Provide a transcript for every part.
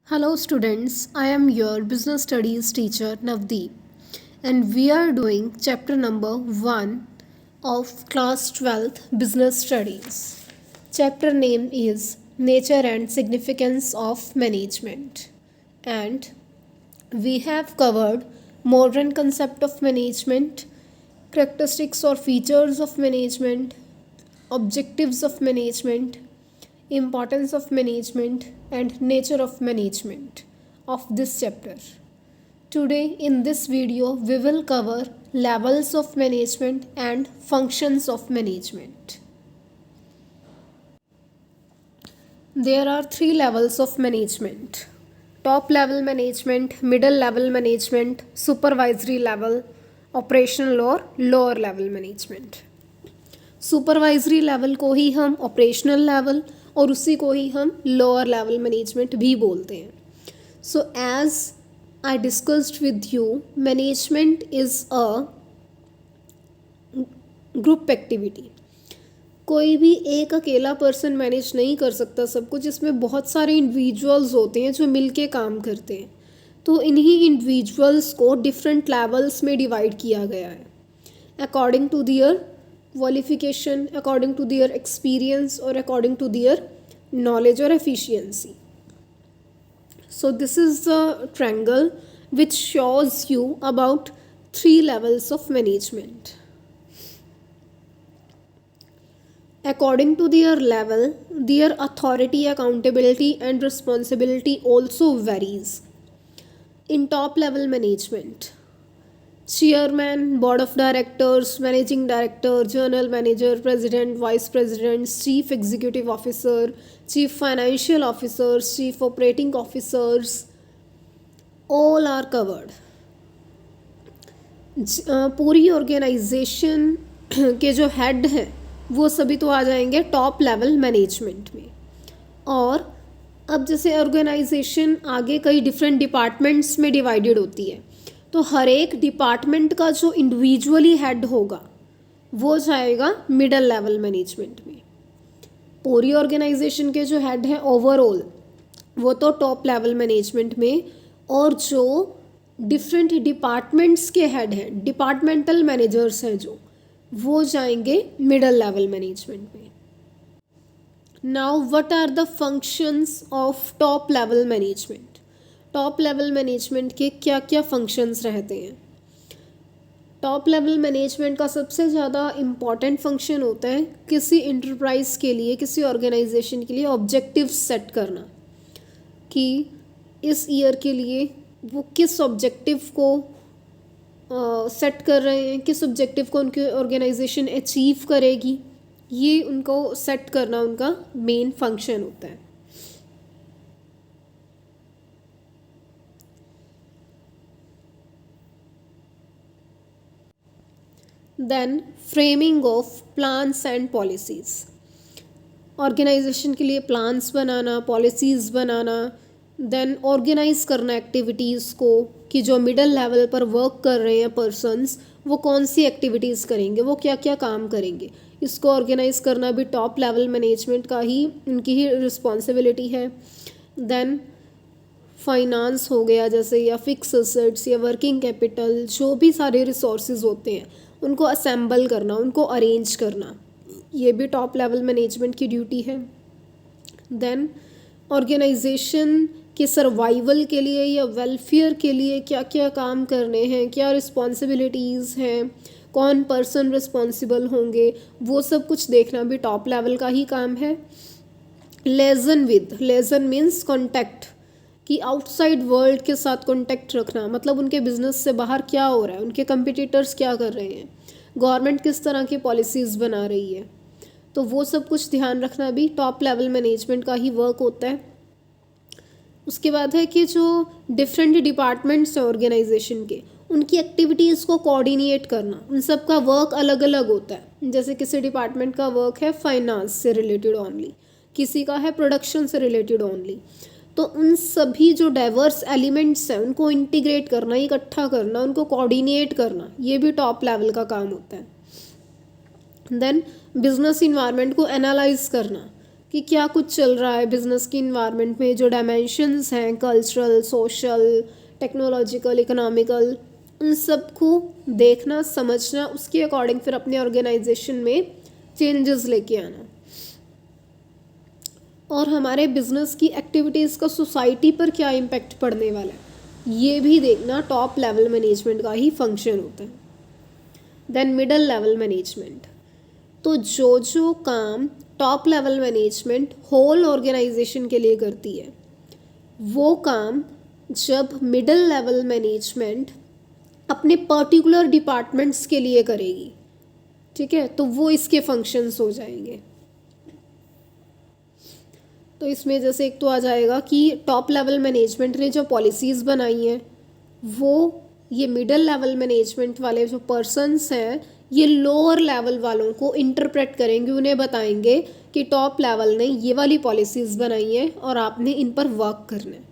Hello students, I am your business studies teacher Navdeep and we are doing chapter number 1 of class 12th business studies. Chapter name is Nature and Significance of Management, and we have covered modern concept of management, characteristics or features of management, objectives of management, importance of management, and nature of management of this chapter. Today in this video we will cover levels of management and functions of management. There are three levels of management: top level management, middle level management, supervisory level, operational और lower level management. Supervisory level को ही हम operational level और उसी को ही हम lower level management भी बोलते हैं. So as I discussed with you, management is a group activity. कोई भी एक अकेला पर्सन मैनेज नहीं कर सकता सब कुछ. इसमें बहुत सारे इंडिविजुअल्स होते हैं जो मिलके काम करते हैं. तो इन्हीं इंडिविजुअल्स को डिफरेंट लेवल्स में डिवाइड किया गया है according to their qualification, according to their experience or according to their knowledge or efficiency. So this is the triangle which shows you about three levels of management. According to their level, their authority, accountability and responsibility also varies. In top level management, chairman, board of directors, managing director, general manager, president, vice president, chief executive officer, chief financial officers, chief operating officers, all are covered. पूरी organisation के जो head हैं वो सभी तो आ जाएंगे top level management में. और अब जैसे ऑर्गेनाइजेशन आगे कई डिफरेंट डिपार्टमेंट्स में डिवाइडेड होती है, तो हर एक डिपार्टमेंट का जो इंडिविजुअली हेड होगा वो जाएगा मिडल लेवल मैनेजमेंट में. पूरी ऑर्गेनाइजेशन के जो हेड हैं ओवरऑल वो तो टॉप लेवल मैनेजमेंट में, और जो डिफरेंट डिपार्टमेंट्स के हेड हैं, डिपार्टमेंटल मैनेजर्स हैं जो, वो जाएंगे मिडल लेवल मैनेजमेंट में. Now what are the functions of top level management. Top level management के क्या क्या फंक्शंस रहते हैं. टॉप लेवल मैनेजमेंट का सबसे ज़्यादा इम्पॉर्टेंट फंक्शन होता है किसी इंटरप्राइज के लिए, किसी ऑर्गेनाइजेशन के लिए ऑब्जेक्टिव्स सेट करना कि इस ईयर के लिए वो किस ऑब्जेक्टिव को सेट कर रहे हैं, किस ऑब्जेक्टिव को उनकी ऑर्गेनाइजेशन अचीव करेगी. ये उनको सेट करना उनका मेन फंक्शन होता है. Then framing of plans and policies. Organisation के लिए प्लान्स बनाना, पॉलिसीज़ बनाना, देन ऑर्गेनाइज करना एक्टिविटीज़ को कि जो मिडल लेवल पर वर्क कर रहे हैं पर्सन्स वो कौन सी एक्टिविटीज़ करेंगे, वो क्या क्या काम करेंगे. इसको ऑर्गेनाइज करना भी टॉप लेवल मैनेजमेंट का ही, उनकी ही रिस्पॉन्सिबिलिटी है. देन फाइनेंस हो गया जैसे, या फिक्स एसेट्स या वर्किंग कैपिटल, जो भी सारे रिसोर्सेज होते हैं उनको असेंबल करना, उनको अरेंज करना, ये भी टॉप लेवल मैनेजमेंट की ड्यूटी है. देन ऑर्गेनाइजेशन के सर्वाइवल के लिए या वेलफेयर के लिए क्या क्या काम करने हैं, क्या रिस्पॉन्सिबिलिटीज़ हैं, कौन पर्सन रिस्पॉन्सिबल होंगे, वो सब कुछ देखना भी टॉप लेवल का ही काम है. लेजन मीन्स कॉन्टैक्ट, कि आउटसाइड वर्ल्ड के साथ कॉन्टैक्ट रखना, मतलब उनके बिजनेस से बाहर क्या हो रहा है, उनके कंपिटिटर्स क्या कर रहे हैं, गवर्नमेंट किस तरह की पॉलिसीज़ बना रही है, तो वो सब कुछ ध्यान रखना भी टॉप लेवल मैनेजमेंट का ही वर्क होता है. उसके बाद है कि जो डिफरेंट डिपार्टमेंट्स हैं ऑर्गेनाइजेशन के, उनकी एक्टिविटीज़ को कोऑर्डिनेट करना. उन सब का वर्क अलग अलग होता है. जैसे किसी डिपार्टमेंट का वर्क है फाइनेंस से रिलेटेड ओनली, किसी का है प्रोडक्शन से रिलेटेड ओनली. तो उन सभी जो डाइवर्स एलिमेंट्स हैं उनको इंटीग्रेट करना, इकट्ठा करना, उनको कोऑर्डिनेट करना, ये भी टॉप लेवल का काम होता है. देन बिजनेस इन्वायरमेंट को एनालाइज करना कि क्या कुछ चल रहा है बिजनेस की इन्वायरमेंट में, जो डायमेंशंस हैं कल्चरल, सोशल, टेक्नोलॉजिकल, इकोनॉमिकल, उन सब को देखना, समझना, उसके अकॉर्डिंग फिर अपने ऑर्गेनाइजेशन में चेंजेस लेके आना। और हमारे बिजनेस की एक्टिविटीज़ का सोसाइटी पर क्या इम्पैक्ट पड़ने वाला है, ये भी देखना टॉप लेवल मैनेजमेंट का ही फंक्शन होता है। देन मिडल लेवल मैनेजमेंट, तो जो जो काम top level management whole organisation के लिए करती है, वो काम जब मिडल लेवल मैनेजमेंट अपने पर्टिकुलर डिपार्टमेंट्स के लिए करेगी, ठीक है, तो वो इसके फंक्शंस हो जाएंगे। तो इसमें जैसे एक तो आ जाएगा कि टॉप लेवल मैनेजमेंट ने जो पॉलिसीज़ बनाई हैं, वो ये मिडल लेवल मैनेजमेंट वाले जो पर्सन्स हैं, ये लोअर लेवल वालों को इंटरप्रेट करेंगे, उन्हें बताएंगे कि टॉप लेवल ने ये वाली पॉलिसीज़ बनाई हैं और आपने इन पर वर्क करना है।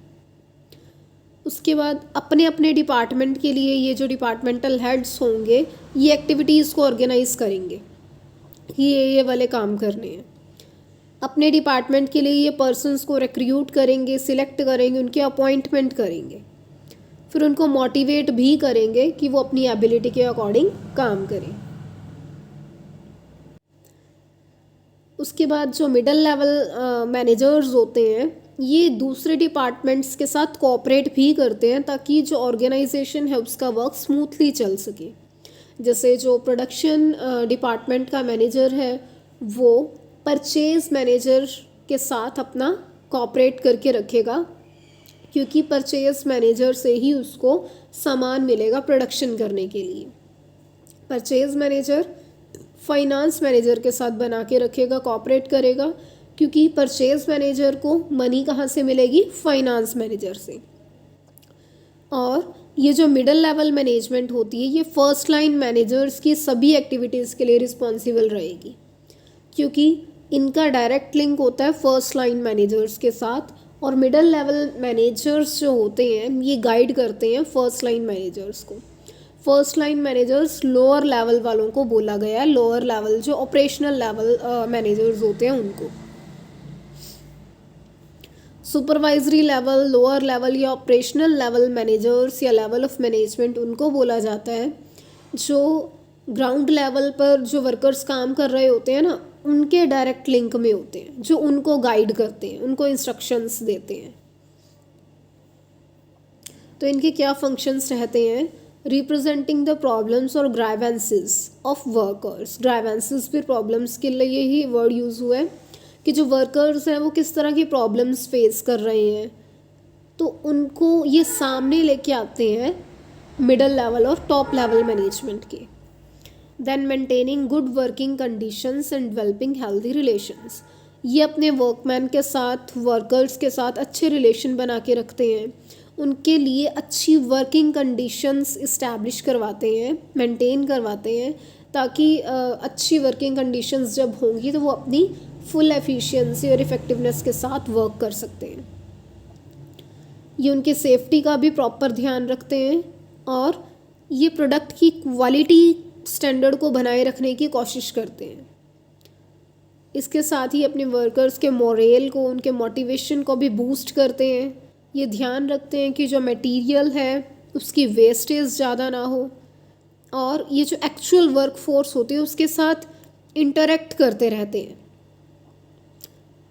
उसके बाद अपने अपने डिपार्टमेंट के लिए ये जो डिपार्टमेंटल हेड्स होंगे, ये एक्टिविटीज़ को ऑर्गेनाइज करेंगे कि ये वाले काम करने हैं। अपने डिपार्टमेंट के लिए ये पर्सन्स को रिक्रूट करेंगे, सिलेक्ट करेंगे, उनके अपॉइंटमेंट करेंगे, फिर उनको मोटिवेट भी करेंगे कि वो अपनी एबिलिटी के अकॉर्डिंग काम करें। उसके बाद जो मिडल लेवल मैनेजर्स होते हैं, ये दूसरे डिपार्टमेंट्स के साथ कोऑपरेट भी करते हैं ताकि जो ऑर्गेनाइजेशन है उसका वर्क स्मूथली चल सके। जैसे जो प्रोडक्शन डिपार्टमेंट का मैनेजर है, वो परचेज मैनेजर के साथ अपना कोऑपरेट करके रखेगा, क्योंकि परचेज मैनेजर से ही उसको सामान मिलेगा प्रोडक्शन करने के लिए। परचेज मैनेजर फाइनेंस मैनेजर के साथ बना के रखेगा, कोऑपरेट करेगा, क्योंकि परचेज मैनेजर को मनी कहाँ से मिलेगी, फाइनेंस मैनेजर से। और ये जो मिडल लेवल मैनेजमेंट होती है, ये फर्स्ट लाइन मैनेजर्स की सभी एक्टिविटीज़ के लिए रिस्पॉन्सिबल रहेगी, क्योंकि इनका डायरेक्ट लिंक होता है फर्स्ट लाइन मैनेजर्स के साथ। और मिडल लेवल मैनेजर्स जो होते हैं, ये गाइड करते हैं फर्स्ट लाइन मैनेजर्स को। First line managers lower level वालों को बोला गया है, लोअर लेवल जो ऑपरेशनल लेवल मैनेजर्स होते हैं उनको। सुपरवाइजरी लेवल, लोअर लेवल या ऑपरेशनल लेवल मैनेजर्स या लेवल ऑफ मैनेजमेंट उनको बोला जाता है जो ग्राउंड लेवल पर जो वर्कर्स काम कर रहे होते हैं ना, उनके डायरेक्ट लिंक में होते हैं, जो उनको गाइड करते हैं, उनको इंस्ट्रक्शंस देते हैं। तो इनके क्या फंक्शंस रहते हैं, रिप्रेजेंटिंग द प्रॉब्लम्स और ग्राइवेंसेस ऑफ वर्कर्स। ग्राइवेंसेस भी प्रॉब्लम्स के लिए ही वर्ड यूज़ हुआ है कि जो वर्कर्स हैं वो किस तरह की प्रॉब्लम्स फेस कर रहे हैं, तो उनको ये सामने लेके आते हैं मिडल लेवल और टॉप लेवल मैनेजमेंट के। Then maintaining good working conditions and developing healthy relations, ये अपने वर्कमैन के साथ, वर्कर्स के साथ अच्छे रिलेशन बना के रखते हैं, उनके लिए अच्छी वर्किंग कंडीशंस इस्टेब्लिश करवाते हैं, मेंटेन करवाते हैं, ताकि अच्छी वर्किंग कंडीशंस जब होंगी तो वो अपनी फुल एफिशिएंसी और इफ़ेक्टिवनेस के साथ वर्क कर सकते हैं। ये उनके सेफ्टी का भी प्रॉपर ध्यान रखते हैं और ये प्रोडक्ट की क्वालिटी स्टैंडर्ड को बनाए रखने की कोशिश करते हैं। इसके साथ ही अपने वर्कर्स के मोरेल को, उनके मोटिवेशन को भी बूस्ट करते हैं। ये ध्यान रखते हैं कि जो मटेरियल है उसकी वेस्टेज ज़्यादा ना हो, और ये जो एक्चुअल वर्क फोर्स होती है उसके साथ इंटरेक्ट करते रहते हैं,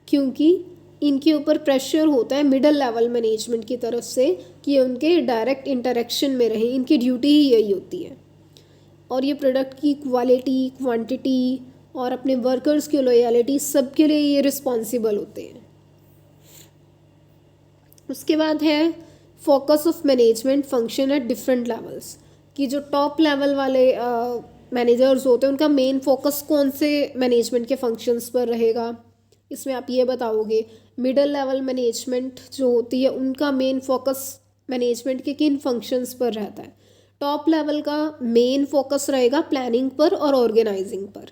क्योंकि इनके ऊपर प्रेशर होता है मिडल लेवल मैनेजमेंट की तरफ से कि उनके डायरेक्ट इंटरेक्शन में रहें, इनकी ड्यूटी ही यही होती है। और ये प्रोडक्ट की क्वालिटी, क्वांटिटी और अपने वर्कर्स की लॉयल्टी, सब के लिए ये रिस्पॉन्सिबल होते हैं। उसके बाद है focus of management function at different levels, कि जो टॉप लेवल वाले मैनेजर्स होते हैं उनका मेन फोकस कौन से मैनेजमेंट के फंक्शंस पर रहेगा, इसमें आप ये बताओगे। मिडल लेवल मैनेजमेंट जो होती है उनका मेन फोकस मैनेजमेंट के किन फंक्शंस पर रहता है। टॉप लेवल का मेन फोकस रहेगा प्लानिंग पर और ऑर्गेनाइजिंग पर।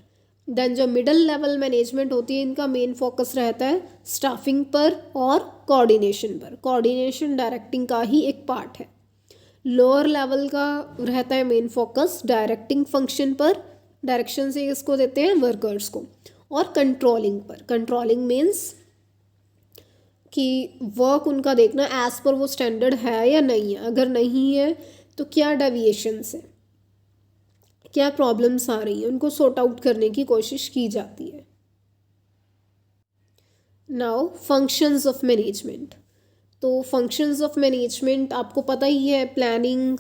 देन जो मिडल लेवल मैनेजमेंट होती है इनका मेन फोकस रहता है स्टाफिंग पर और कोऑर्डिनेशन पर। कोऑर्डिनेशन डायरेक्टिंग का ही एक पार्ट है। लोअर लेवल का रहता है मेन फोकस डायरेक्टिंग फंक्शन पर, डायरेक्शन से इसको देते हैं वर्कर्स को, और कंट्रोलिंग पर। कंट्रोलिंग मीन्स कि वर्क उनका देखना एज पर वो स्टैंडर्ड है या नहीं है, अगर नहीं है तो क्या डेविएशंस है, क्या प्रॉब्लम्स आ रही हैं, उनको सॉर्ट आउट करने की कोशिश की जाती है। Now functions of management. तो फंक्शंस ऑफ मैनेजमेंट आपको पता ही है, planning,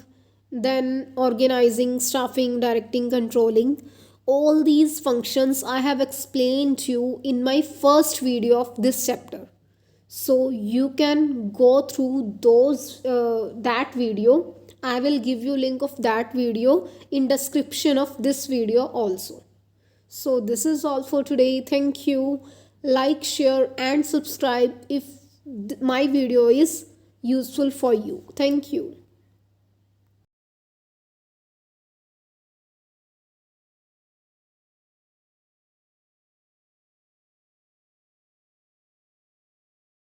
then organising, staffing, directing, controlling. All these functions I have explained to you in my first video of this chapter. So you can go through that video. I will give you link of that video in description of this video also. So this is all for today. Thank you. Like, share and subscribe if my video is useful for you. Thank you.